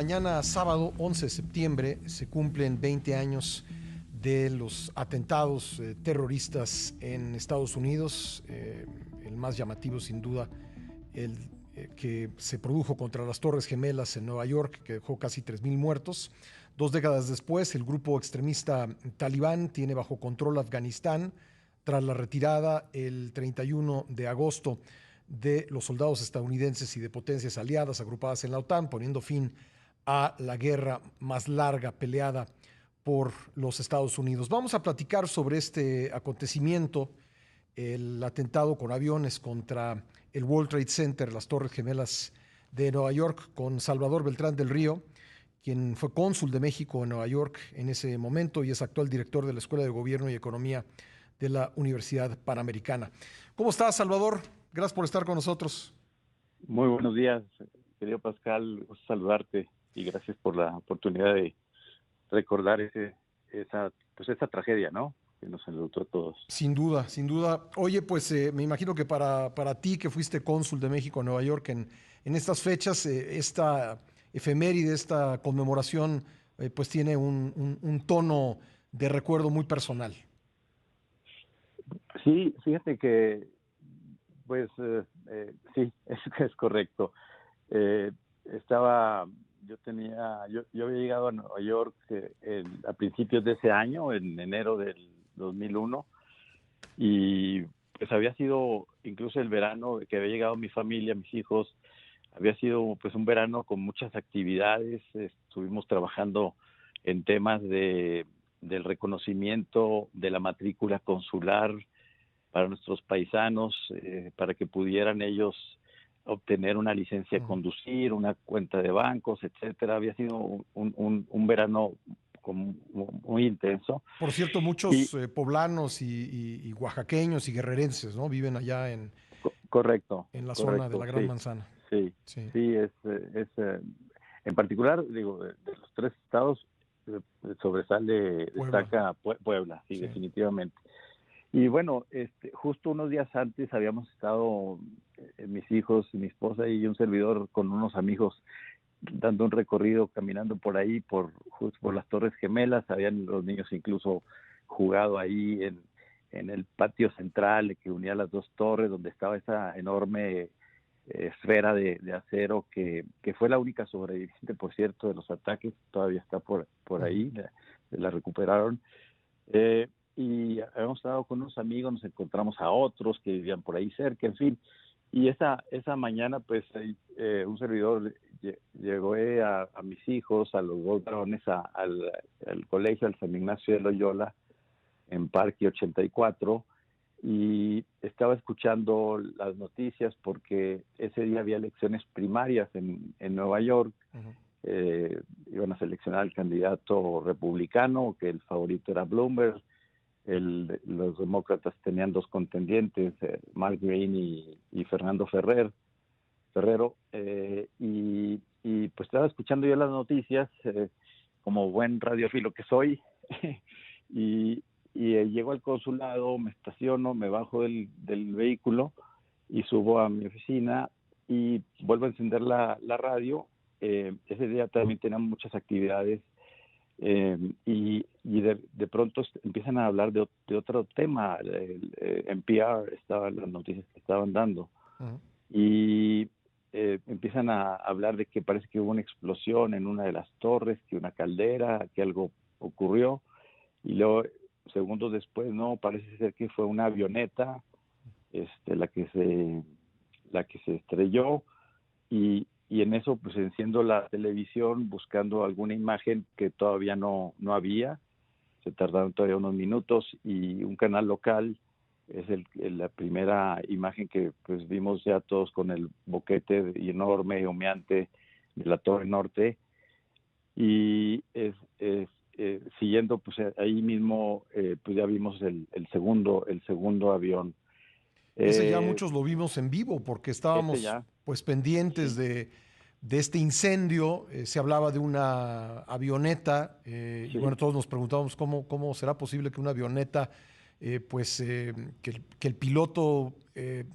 Mañana, sábado 11 de septiembre, se cumplen 20 años de los atentados terroristas en Estados Unidos. El más llamativo, sin duda, el que se produjo contra las Torres Gemelas en Nueva York, que dejó casi 3.000 muertos. 2 décadas después, el grupo extremista talibán tiene bajo control Afganistán tras la retirada el 31 de agosto de los soldados estadounidenses y de potencias aliadas agrupadas en la OTAN, poniendo fin a la guerra más larga peleada por los Estados Unidos. Vamos a platicar sobre este acontecimiento, el atentado con aviones contra el World Trade Center, las Torres Gemelas de Nueva York, con Salvador Beltrán del Río, quien fue cónsul de México en Nueva York en ese momento y es actual director de la Escuela de Gobierno y Economía de la Universidad Panamericana. ¿Cómo estás, Salvador? Gracias por estar con nosotros. Muy buenos días, querido Pascal, gusto saludarte y gracias por la oportunidad de recordar esa tragedia, ¿no? Que nos enlutó a todos. Sin duda, sin duda. Oye, pues me imagino que para ti que fuiste cónsul de México en Nueva York en estas fechas, esta efeméride, esta conmemoración, pues tiene un tono de recuerdo muy personal. Sí, fíjate que, pues, sí, es correcto. Eh, estaba, yo había llegado a Nueva York a principios de ese año, en enero del 2001, y pues había sido incluso el verano que había llegado mi familia, mis hijos, había sido pues un verano con muchas actividades. Estuvimos trabajando en temas del reconocimiento de la matrícula consular para nuestros paisanos, para que pudieran ellos obtener una licencia de conducir, una cuenta de bancos, etcétera. Había sido un verano muy intenso. Por cierto, Y muchos poblanos y oaxaqueños y guerrerenses, ¿no? Viven allá correcto, en la zona de la correcto, Gran sí, Manzana. sí, Sí, sí, en particular, digo, de los tres estados, Puebla. destaca Puebla, sí, Sí. definitivamente. Y bueno, justo unos días antes habíamos estado, mis hijos, mi esposa y un servidor con unos amigos dando un recorrido, caminando por ahí, justo por las Torres Gemelas. Habían los niños incluso jugado ahí en el patio central que unía las dos torres, donde estaba esa enorme esfera de acero que fue la única sobreviviente, por cierto, de los ataques. Todavía está por ahí, la recuperaron. Y habíamos estado con unos amigos, nos encontramos a otros que vivían por ahí cerca, en fin. Y esa mañana, pues, un servidor llegó a mis hijos, a los dos varones, al colegio, al San Ignacio de Loyola, en Parque 84, y estaba escuchando las noticias porque ese día había elecciones primarias en Nueva York. Iban a seleccionar al candidato republicano, que el favorito era Bloomberg. Los demócratas tenían dos contendientes, Mark Green y Fernando Ferrero, y pues estaba escuchando yo las noticias, como buen radiófilo que soy, y, llego al consulado, me estaciono, me bajo del vehículo y subo a mi oficina y vuelvo a encender la radio. Ese día también tenían muchas actividades. Y de pronto empiezan a hablar de otro tema. NPR estaban las noticias que estaban dando. Y empiezan a hablar de que parece que hubo una explosión en una de las torres, que una caldera, que algo ocurrió. Y luego, segundos después, no, parece ser que fue una avioneta la que se estrelló. Y en eso pues enciendo la televisión buscando alguna imagen que todavía no había. Se tardaron todavía unos minutos y un canal local es la primera imagen que pues vimos ya todos, con el boquete enorme, humeante de la Torre Norte. Y siguiendo pues ahí mismo, pues ya vimos el segundo avión. Ese ya muchos lo vimos en vivo porque Este estábamos ya, pues pendientes sí, de este incendio. Se hablaba de una avioneta y sí, bueno, todos nos preguntábamos cómo será posible que una avioneta que el piloto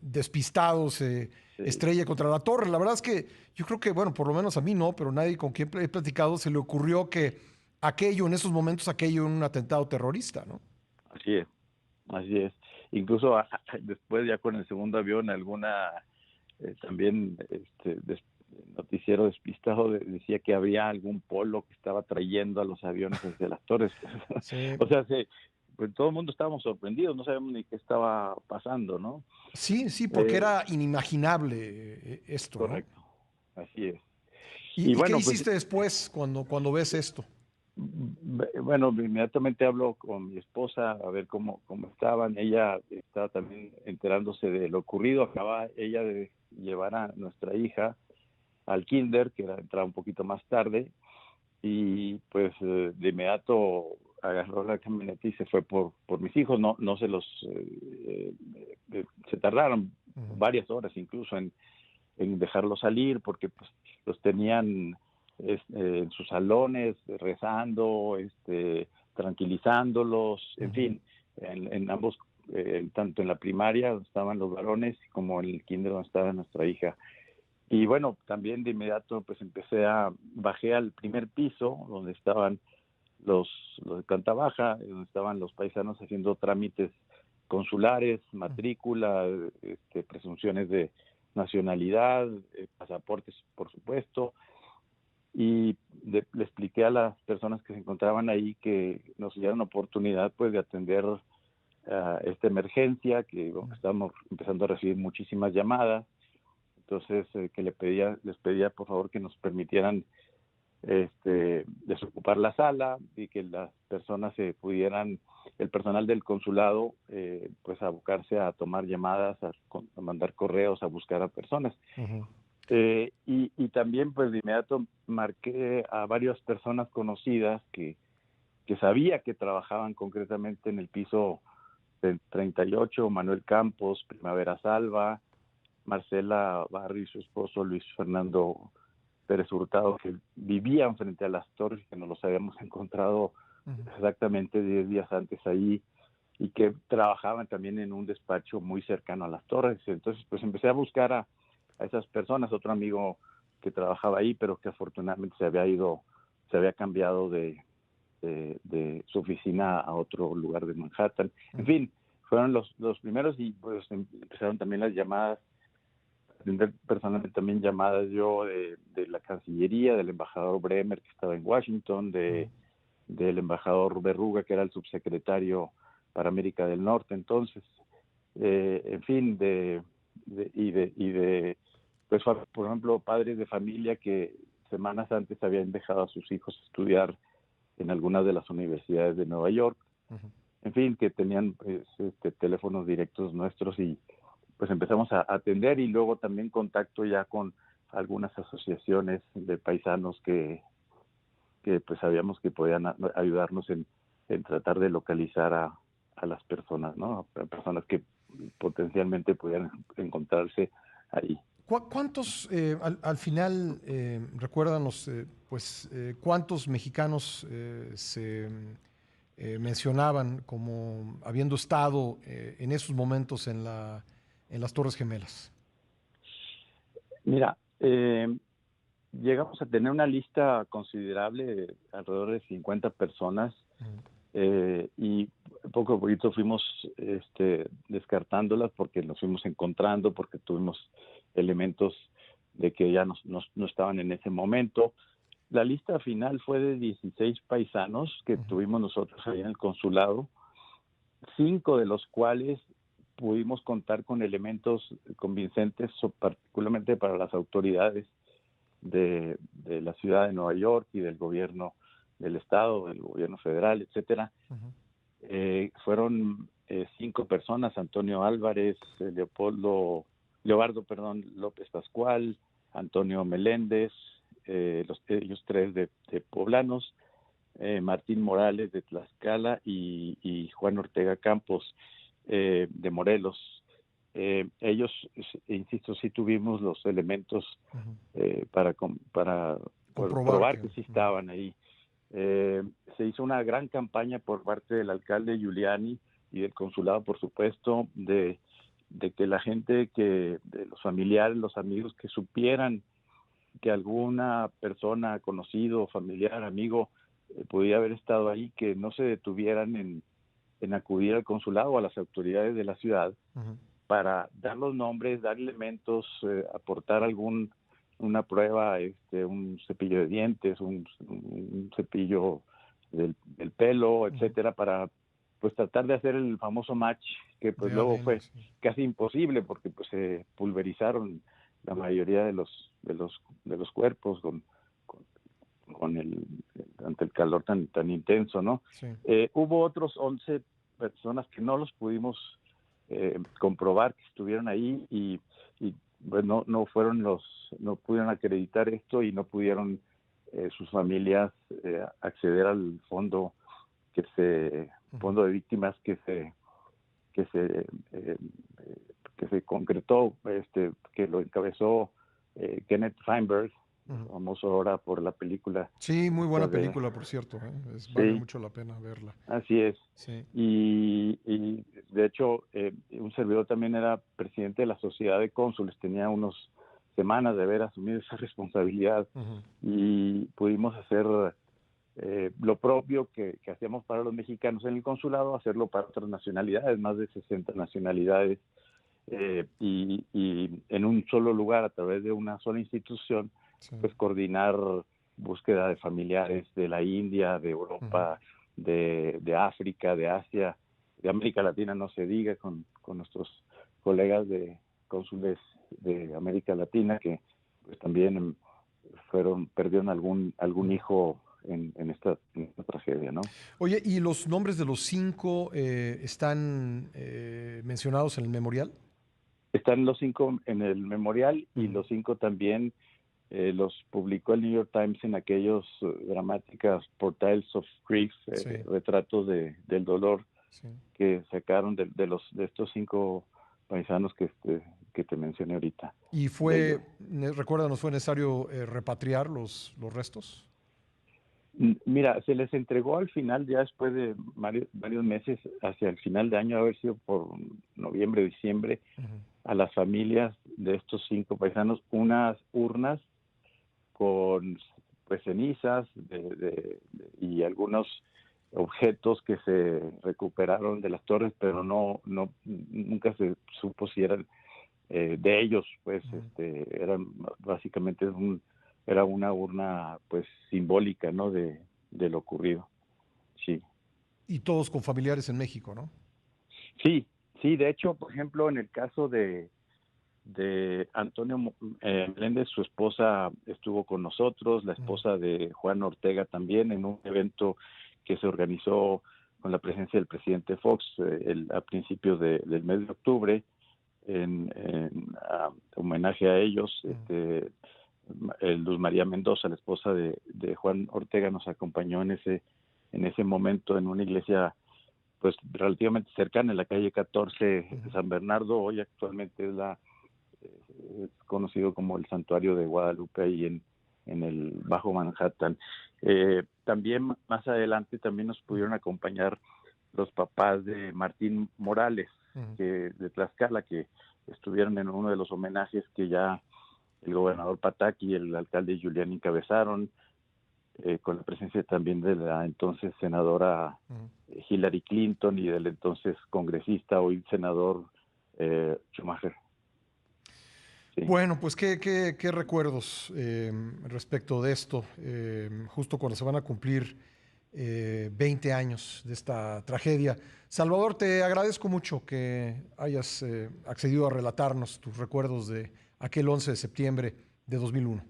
despistado se Sí. estrella contra la torre. La verdad es que yo creo que, bueno, por lo menos a mí no, pero nadie con quien he platicado se le ocurrió que aquello, en esos momentos, aquello era un atentado terrorista, ¿no? Así es, así es. Incluso después ya con el segundo avión, también noticiero despistado decía que había algún polo que estaba trayendo a los aviones hacia las torres. Sí, O sea, pues todo el mundo estábamos sorprendidos, no sabíamos ni qué estaba pasando, ¿no? sí, sí, porque Eh, era inimaginable esto, ¿no? Correcto, así es. Y Y qué bueno, pues hiciste después cuando ves esto? bueno, inmediatamente hablo con mi esposa a ver cómo estaban. Ella estaba también enterándose de lo ocurrido. Acaba ella de llevar a nuestra hija al kinder, que era entrar un poquito más tarde, y pues de inmediato agarró la camioneta y se fue por mis hijos. No se los se tardaron Ujú, varias horas incluso en dejarlos salir, porque pues los tenían en sus salones rezando, tranquilizándolos, en ujú, fin, en ambos, tanto en la primaria donde estaban los varones como en el kinder donde estaba nuestra hija. Y bueno, también de inmediato pues bajé al primer piso donde estaban los, los de planta baja, donde estaban los paisanos haciendo trámites consulares, matrícula, presunciones de nacionalidad, pasaportes, por supuesto, y le expliqué a las personas que se encontraban ahí que nos dieran oportunidad pues de atender esta emergencia, que bueno, estábamos empezando a recibir muchísimas llamadas, entonces que les pedía por favor que nos permitieran desocupar la sala y que las personas el personal del consulado, pues abocarse a tomar llamadas, a mandar correos, a buscar a personas. ujú, Y también pues de inmediato marqué a varias personas conocidas que sabía que trabajaban concretamente en el piso 38, Manuel Campos, Primavera Salva, Marcela Barrio y su esposo Luis Fernando Pérez Hurtado, que vivían frente a las torres, que nos los habíamos encontrado ujú. exactamente 10 días antes ahí, y que trabajaban también en un despacho muy cercano a las torres. Entonces, pues empecé a buscar a esas personas, otro amigo que trabajaba ahí, pero que afortunadamente se había cambiado de su oficina a otro lugar de Manhattan. En fin, fueron los primeros y pues empezaron también las llamadas, atender personalmente también llamadas yo de la Cancillería, del embajador Bremer que estaba en Washington, del embajador Berruga que era el subsecretario para América del Norte entonces, en fin, pues por ejemplo, padres de familia que semanas antes habían dejado a sus hijos estudiar en algunas de las universidades de Nueva York, en fin, que tenían pues, teléfonos directos nuestros y pues empezamos a atender y luego también contacto ya con algunas asociaciones de paisanos que pues sabíamos que podían ayudarnos en tratar de localizar a las personas, ¿no? A personas que potencialmente pudieran encontrarse ahí. ¿Cuántos, al final, recuérdanos, cuántos mexicanos se mencionaban como habiendo estado en esos momentos en las Torres Gemelas? Mira, llegamos a tener una lista considerable, alrededor de 50 personas, Ujú, y poco a poquito fuimos descartándolas porque nos fuimos encontrando, porque tuvimos elementos de que ya no estaban en ese momento. La lista final fue de 16 paisanos que ujú, tuvimos nosotros ahí en el consulado, 5 de los cuales pudimos contar con elementos convincentes, particularmente para las autoridades de la ciudad de Nueva York y del gobierno del estado, del gobierno federal, etcétera. ujú, Fueron 5 personas: Antonio Álvarez, Leobardo, perdón, López Pascual, Antonio Meléndez, ellos 3 de poblanos, Martín Morales de Tlaxcala y Juan Ortega Campos de Morelos. Ellos, insisto, sí tuvimos los elementos ujú. para Comprobar probar que... que sí ujú, estaban ahí. Se hizo una gran campaña por parte del alcalde Giuliani y del consulado, por supuesto, de que la gente, de los familiares, los amigos que supieran que alguna persona, conocido, familiar, amigo, pudiera haber estado ahí, que no se detuvieran en acudir al consulado o a las autoridades de la ciudad para dar los nombres, dar elementos, aportar una prueba, un cepillo de dientes, un cepillo del pelo, etcétera, para pues tratar de hacer el famoso match que pues de luego ADN, fue sí. casi imposible porque pues se pulverizaron la mayoría de los cuerpos ante el calor tan intenso, ¿no? Sí. Hubo otros 11 personas que no los pudimos comprobar que estuvieron ahí y pues no pudieron acreditar esto y no pudieron sus familias acceder al fondo fondo de víctimas que se concretó, que lo encabezó Kenneth Feinberg, famoso ahora por la película. Sí, muy buena película, por cierto, ¿eh? Vale Sí, mucho la pena verla. así es. Sí. Y de hecho, un servidor también era presidente de la Sociedad de Cónsules, tenía unas semanas de haber asumido esa responsabilidad y pudimos hacer lo propio que hacíamos para los mexicanos en el consulado, hacerlo para otras nacionalidades, más de 60 nacionalidades, y en un solo lugar, a través de una sola institución, pues coordinar búsqueda de familiares de la India, de Europa, de África, de Asia, de América Latina, no se diga, con nuestros colegas de cónsules de América Latina que pues también perdieron algún hijo en esta tragedia, ¿no? Oye, ¿y los nombres de los 5 están mencionados en el memorial? Están los 5 en el memorial y los 5 también los publicó el New York Times en aquellos dramáticas Portales of Grief, retratos del dolor que sacaron de estos 5 paisanos que te mencioné ahorita. ¿Y recuérdanos, fue necesario repatriar los restos? Mira, se les entregó al final, ya después de varios meses, hacia el final de año, haber sido por noviembre, diciembre, a las familias de estos 5 paisanos, unas urnas con pues cenizas y algunos objetos que se recuperaron de las torres, pero nunca se supo si eran de ellos, pues eran básicamente era una urna pues simbólica, ¿no? de lo ocurrido. Sí. Y todos con familiares en México, ¿no? Sí, de hecho, por ejemplo, en el caso de Antonio Meléndez, su esposa estuvo con nosotros, la esposa de Juan Ortega también, en un evento que se organizó con la presencia del presidente Fox a principios del mes de octubre, en homenaje a ellos. Luz María Mendoza, la esposa de Juan Ortega, nos acompañó en ese momento en una iglesia pues relativamente cercana, en la calle 14 de San Bernardo. Hoy actualmente es conocido como el Santuario de Guadalupe, ahí en el Bajo Manhattan. También más adelante también nos pudieron acompañar los papás de Martín Morales, de Tlaxcala, que estuvieron en uno de los homenajes que ya el gobernador Pataki y el alcalde Julián encabezaron, con la presencia también de la entonces senadora Hillary Clinton y del entonces congresista, hoy senador Schumacher. Sí. Bueno, pues qué recuerdos respecto de esto, justo cuando se van a cumplir 20 años de esta tragedia. Salvador, te agradezco mucho que hayas accedido a relatarnos tus recuerdos de aquel 11 de septiembre de 2001.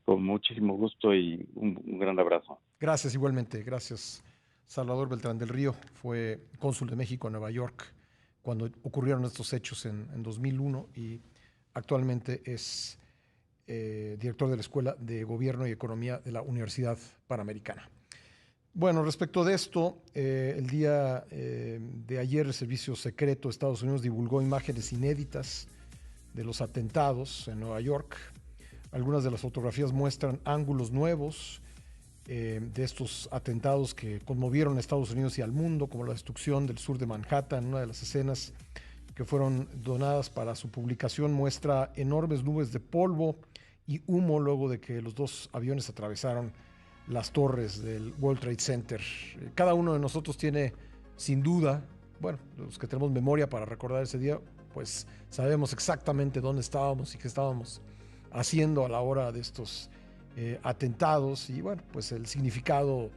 Con muchísimo gusto y un gran abrazo. Gracias, igualmente. Gracias. Salvador Beltrán del Río fue cónsul de México en Nueva York cuando ocurrieron estos hechos en 2001 y actualmente es director de la Escuela de Gobierno y Economía de la Universidad Panamericana. Bueno, respecto de esto, el día de ayer el Servicio Secreto de Estados Unidos divulgó imágenes inéditas de los atentados en Nueva York. Algunas de las fotografías muestran ángulos nuevos de estos atentados que conmovieron a Estados Unidos y al mundo, como la destrucción del sur de Manhattan. Una de las escenas que fueron donadas para su publicación muestra enormes nubes de polvo y humo luego de que los dos aviones atravesaron las torres del World Trade Center. Cada uno de nosotros tiene, sin duda, bueno, los que tenemos memoria para recordar ese día, pues sabemos exactamente dónde estábamos y qué estábamos haciendo a la hora de estos atentados. Y bueno, pues el significado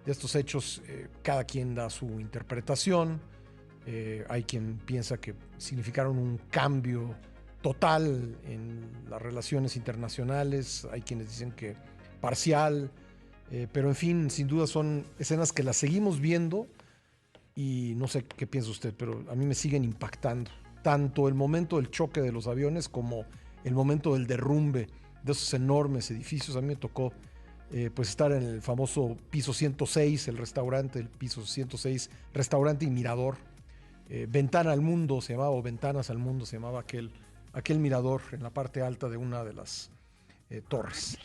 de estos hechos, cada quien da su interpretación. Hay quien piensa que significaron un cambio total en las relaciones internacionales, hay quienes dicen que parcial, pero en fin, sin duda son escenas que las seguimos viendo y no sé qué piensa usted, pero a mí me siguen impactando. Tanto el momento del choque de los aviones como el momento del derrumbe de esos enormes edificios. A mí me tocó pues estar en el famoso piso 106, el restaurante, el piso 106, restaurante y mirador. Ventana al Mundo se llamaba, o Ventanas al Mundo se llamaba aquel mirador en la parte alta de una de las torres.